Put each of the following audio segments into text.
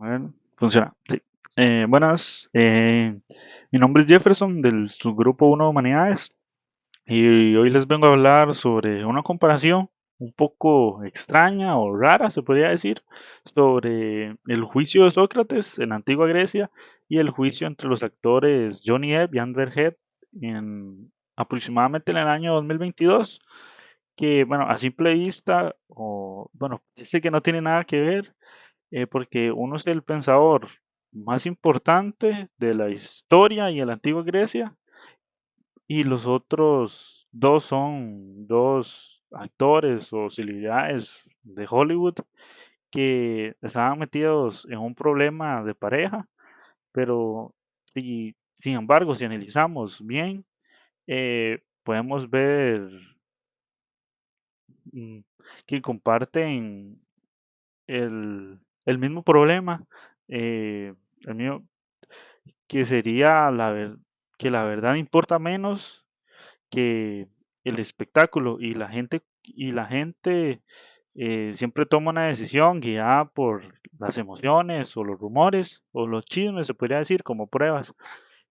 A ver, funciona. Sí. Buenas, mi nombre es Jefferson del subgrupo 1 de Humanidades y hoy les vengo a hablar sobre una comparación un poco extraña o rara, se podría decir, sobre el juicio de Sócrates en la antigua Grecia y el juicio entre los actores Johnny Depp y Amber Heard en aproximadamente en el año 2022, que bueno, a simple vista, o bueno, parece que no tiene nada que ver porque uno es el pensador más importante de la historia y de la antigua Grecia, y los otros dos son dos actores o celebridades de Hollywood que estaban metidos en un problema de pareja, pero sin embargo, si analizamos bien, podemos ver mm, que comparten el mismo problema. El mío, que sería que la verdad importa menos que el espectáculo, y la gente siempre toma una decisión guiada por las emociones o los rumores o los chismes, se podría decir, como pruebas.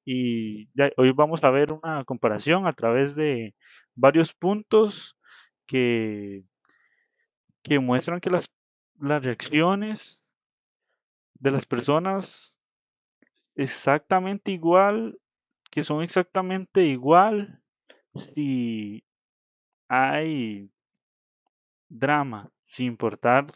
Y hoy vamos a ver una comparación a través de varios puntos que, que muestran que las reacciones de las personas exactamente igual, que son exactamente igual si hay drama, sin importar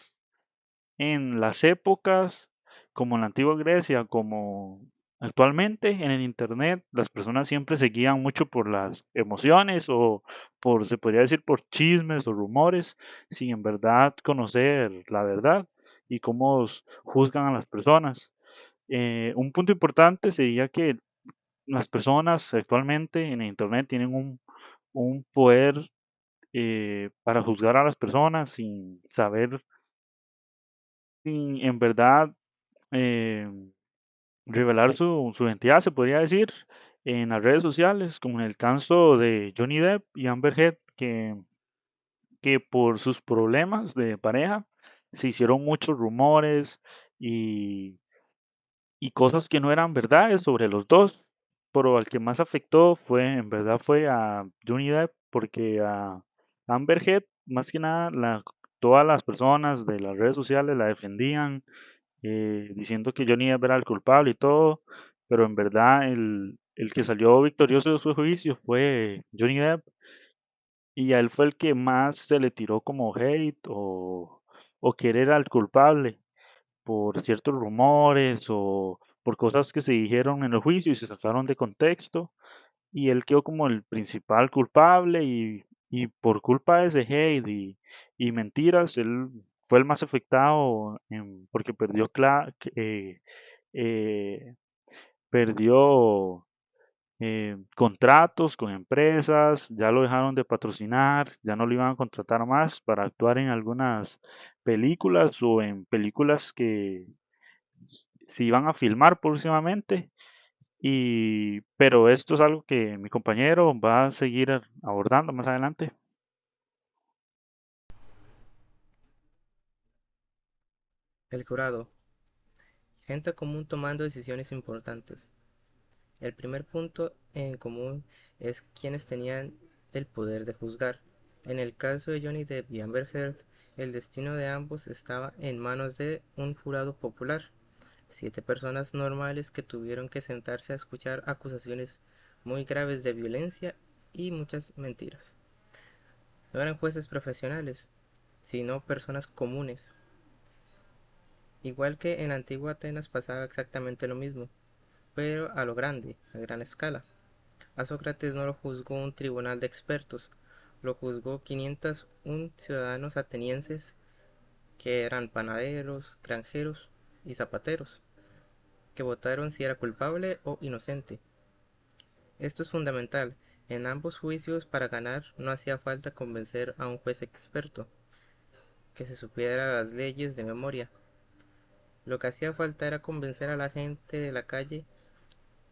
en las épocas, como en la antigua Grecia, como actualmente en el Internet, las personas siempre se guían mucho por las emociones o por, se podría decir, por chismes o rumores, sin en verdad conocer la verdad y cómo juzgan a las personas. Un punto importante sería que las personas actualmente en Internet tienen un poder para juzgar a las personas sin saber, sin en verdad eh, revelar su identidad, se podría decir, en las redes sociales, como en el caso de Johnny Depp y Amber Heard, que por sus problemas de pareja se hicieron muchos rumores y, y cosas que no eran verdades sobre los dos, pero al que más afectó fue, en verdad, fue a Johnny Depp, porque a Amber Heard, más que nada, todas las personas de las redes sociales la defendían, diciendo que Johnny Depp era el culpable y todo, pero en verdad el que salió victorioso de su juicio fue Johnny Depp, y a él fue el que más se le tiró como hate o que él era el culpable por ciertos rumores o por cosas que se dijeron en el juicio y se sacaron de contexto, y él quedó como el principal culpable, y por culpa de ese hate y mentiras, él fue el más afectado porque eh, perdió contratos con empresas, ya lo dejaron de patrocinar, ya no lo iban a contratar más para actuar en algunas películas o en películas que se iban a filmar próximamente. Pero esto es algo que mi compañero va a seguir abordando más adelante. El jurado, gente común tomando decisiones importantes. El primer punto en común es quienes tenían el poder de juzgar. En el caso de Johnny Depp y Amber Heard, el destino de ambos estaba en manos de un jurado popular, 7 personas normales que tuvieron que sentarse a escuchar acusaciones muy graves de violencia y muchas mentiras. No eran jueces profesionales, sino personas comunes. Igual que en la antigua Atenas pasaba exactamente lo mismo, pero a lo grande, a gran escala. A Sócrates no lo juzgó un tribunal de expertos, lo juzgó 501 ciudadanos atenienses que eran panaderos, granjeros y zapateros, que votaron si era culpable o inocente. Esto es fundamental. En ambos juicios para ganar no hacía falta convencer a un juez experto que se supiera las leyes de memoria. Lo que hacía falta era convencer a la gente de la calle,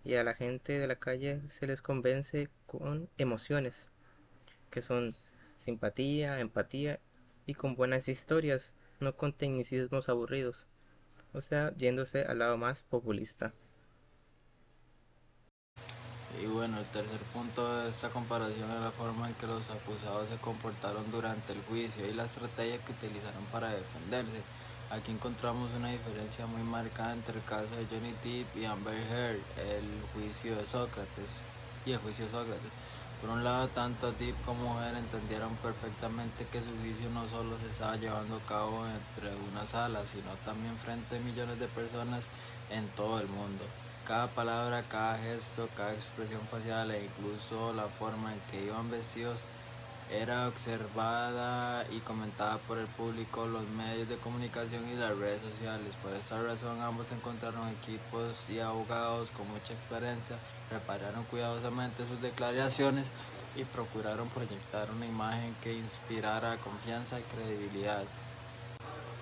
y a la gente de la calle se les convence con emociones, que son simpatía, empatía y con buenas historias, no con tecnicismos aburridos. o sea, yéndose al lado más populista. Y bueno, el tercer punto de esta comparación es la forma en que los acusados se comportaron durante el juicio y la estrategia que utilizaron para defenderse. Aquí encontramos una diferencia muy marcada entre el caso de Johnny Depp y Amber Heard, el juicio de Sócrates y el juicio de Sócrates. Por un lado, tanto Depp como Heard entendieron perfectamente que su juicio no solo se estaba llevando a cabo entre una sala, sino también frente a millones de personas en todo el mundo. Cada palabra, cada gesto, cada expresión facial e incluso la forma en que iban vestidos era observada y comentada por el público, los medios de comunicación y las redes sociales. Por esta razón, ambos encontraron equipos y abogados con mucha experiencia, prepararon cuidadosamente sus declaraciones y procuraron proyectar una imagen que inspirara confianza y credibilidad.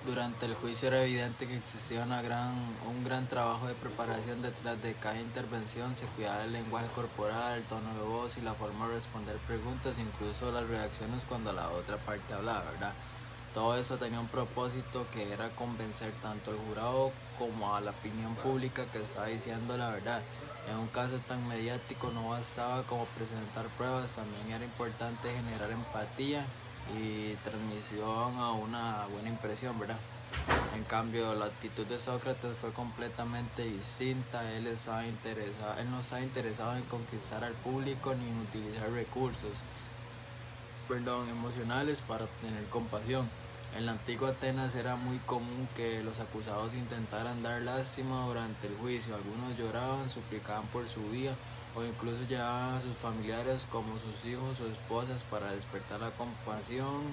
Durante el juicio era evidente que existía un gran trabajo de preparación detrás de cada intervención. Se cuidaba el lenguaje corporal, el tono de voz y la forma de responder preguntas, incluso las reacciones cuando la otra parte hablaba, ¿verdad? Todo eso tenía un propósito que era convencer tanto al jurado como a la opinión pública que estaba diciendo la verdad. En un caso tan mediático no bastaba como presentar pruebas, también era importante generar empatía y transmisión a una buena impresión, ¿verdad? En cambio, la actitud de Sócrates fue completamente distinta. Él no estaba interesado en conquistar al público ni en utilizar recursos, emocionales para obtener compasión. En la antigua Atenas era muy común que los acusados intentaran dar lástima durante el juicio. Algunos lloraban, suplicaban por su vida o incluso llevaban a sus familiares como sus hijos o esposas para despertar la compasión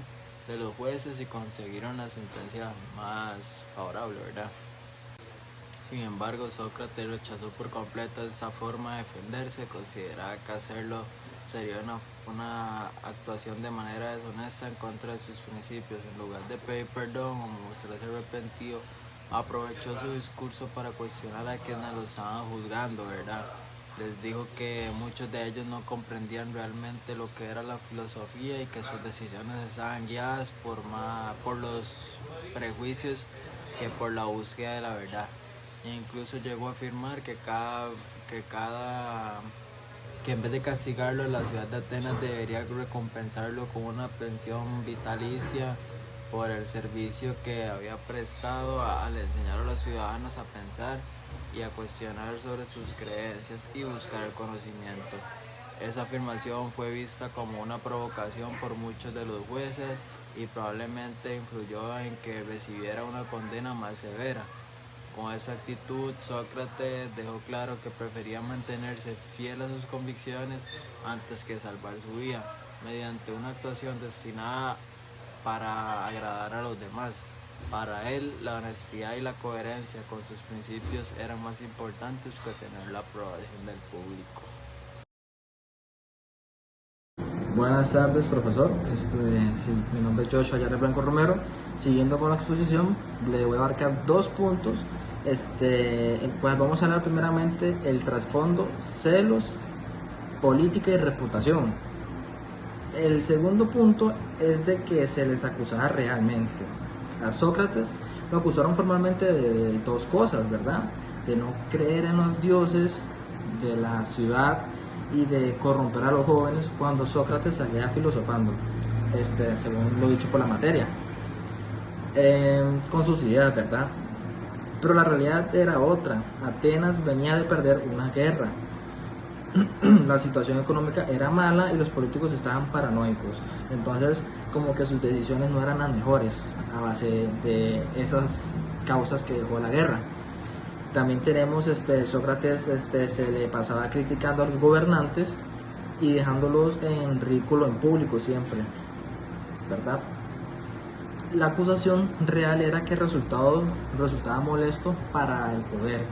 de los jueces y conseguir una sentencia más favorable, ¿verdad? Sin embargo, Sócrates rechazó por completo esta forma de defenderse, consideraba que hacerlo sería una actuación de manera deshonesta en contra de sus principios. En lugar de pedir perdón o mostrarse arrepentido, aprovechó su discurso para cuestionar a quienes lo estaban juzgando, ¿verdad? Les dijo que muchos de ellos no comprendían realmente lo que era la filosofía y que sus decisiones estaban guiadas por los prejuicios que por la búsqueda de la verdad. E incluso llegó a afirmar que en vez de castigarlo, la ciudad de Atenas debería recompensarlo con una pensión vitalicia por el servicio que había prestado al enseñar a los ciudadanos a pensar y a cuestionar sobre sus creencias y buscar el conocimiento. Esa afirmación fue vista como una provocación por muchos de los jueces y probablemente influyó en que recibiera una condena más severa. Con esa actitud, Sócrates dejó claro que prefería mantenerse fiel a sus convicciones antes que salvar su vida, mediante una actuación destinada para agradar a los demás. Para él, la honestidad y la coherencia con sus principios eran más importantes que tener la aprobación del público. Buenas tardes, profesor. Sí, mi nombre es Joshua Yarre Blanco Romero. Siguiendo con la exposición, le voy a abarcar dos puntos, el cual vamos a hablar primeramente el trasfondo, celos, política y reputación. El segundo punto es de que se les acusaba realmente. A Sócrates lo acusaron formalmente de dos cosas, ¿verdad? De no creer en los dioses de la ciudad y de corromper a los jóvenes cuando Sócrates salía filosofando, según lo dicho por la materia, con sus ideas, ¿verdad? Pero la realidad era otra. Atenas venía de perder una guerra. La situación económica era mala y los políticos estaban paranoicos. Entonces, como que sus decisiones no eran las mejores a base de esas causas que dejó la guerra. También tenemos Sócrates se le pasaba criticando a los gobernantes y dejándolos en ridículo en público siempre, ¿verdad? La acusación real era que resultaba molesto para el poder.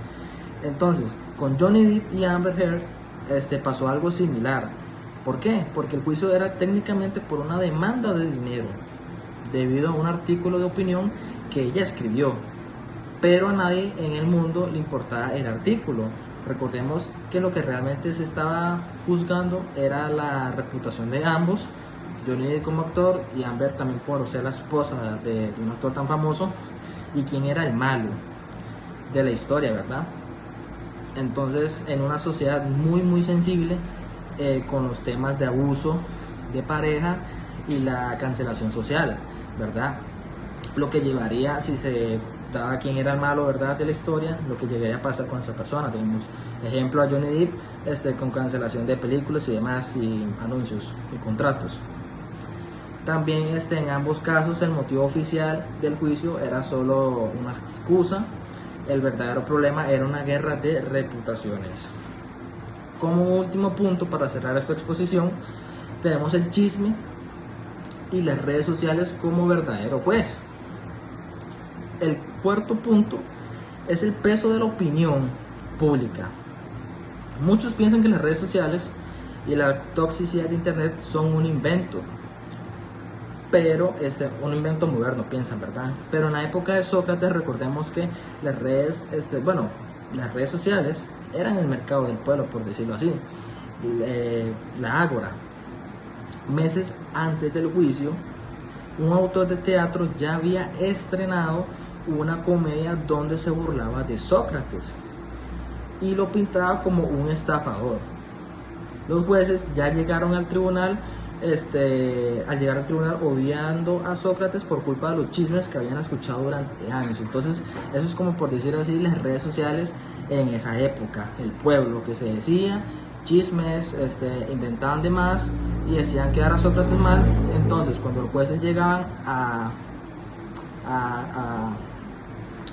Entonces, con Johnny Depp y Amber Heard pasó algo similar. ¿Por qué? Porque el juicio era técnicamente por una demanda de dinero, debido a un artículo de opinión que ella escribió. Pero a nadie en el mundo le importaba el artículo. Recordemos que lo que realmente se estaba juzgando era la reputación de ambos, Johnny Depp como actor y Amber también por ser la esposa de un actor tan famoso, y quién era el malo. de la historia, ¿verdad? Entonces, en una sociedad muy sensible con los temas de abuso de pareja y la cancelación social, ¿verdad? Lo que llevaría, si se daba quién era el malo, ¿verdad?, de la historia, lo que llegaría a pasar con esa persona. Tenemos ejemplo a Johnny Depp con cancelación de películas y demás, y anuncios y contratos. También en ambos casos el motivo oficial del juicio era solo una excusa. El verdadero problema era una guerra de reputaciones. Como último punto para cerrar esta exposición, tenemos el chisme y las redes sociales como verdadero juez. El cuarto punto es el peso de la opinión pública. Muchos piensan que las redes sociales y la toxicidad de internet son un invento, pero un invento moderno, piensan, ¿verdad? Pero en la época de Sócrates, recordemos que las redes, las redes sociales eran el mercado del pueblo, por decirlo así, la ágora. Meses antes del juicio, un autor de teatro ya había estrenado una comedia donde se burlaba de Sócrates y lo pintaba como un estafador. Los jueces ya llegaron al tribunal, al llegar al tribunal odiando a Sócrates por culpa de los chismes que habían escuchado durante años. Entonces, eso es como por decir así las redes sociales en esa época, el pueblo que se decía, chismes, inventaban de más y decían quedar a Sócrates mal. Entonces, cuando los jueces llegaban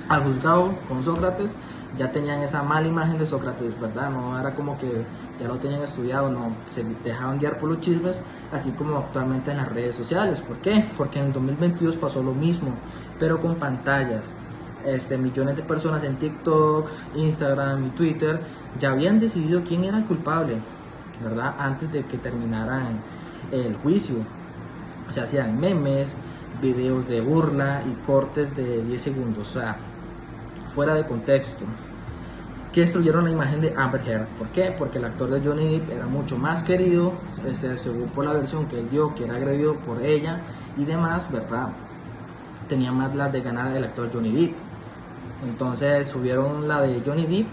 al juzgado con Sócrates, ya tenían esa mala imagen de Sócrates, ¿verdad? No era como que ya lo tenían estudiado, no, se dejaban guiar por los chismes, así como actualmente en las redes sociales. ¿Por qué? Porque en el 2022 pasó lo mismo, pero con pantallas. Millones de personas en TikTok, Instagram y Twitter ya habían decidido quién era el culpable, ¿verdad? Antes de que terminaran el juicio. Se hacían memes, videos de burla y cortes de 10 segundos, o sea, fuera de contexto, que destruyeron la imagen de Amber Heard. ¿Por qué? Porque el actor de Johnny Depp era mucho más querido, según por la versión que él dio, que era agredido por ella y demás, ¿verdad? Tenía más las de ganar el actor Johnny Depp. Entonces subieron la de Johnny Depp.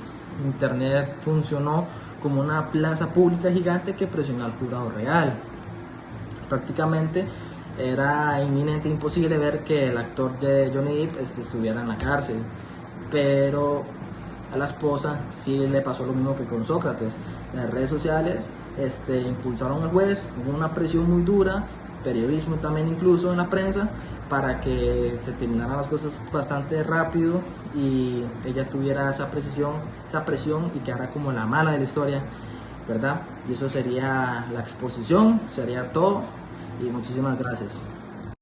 Internet funcionó como una plaza pública gigante que presionó al jurado real. Prácticamente era inminente, imposible ver que el actor de Johnny Depp estuviera en la cárcel, pero a la esposa sí le pasó lo mismo que con Sócrates. Las redes sociales impulsaron al juez, hubo una presión muy dura, periodismo también incluso en la prensa, para que se terminaran las cosas bastante rápido y ella tuviera esa presión y quedara como la mala de la historia, ¿verdad? Y eso sería la exposición, sería todo, y muchísimas gracias.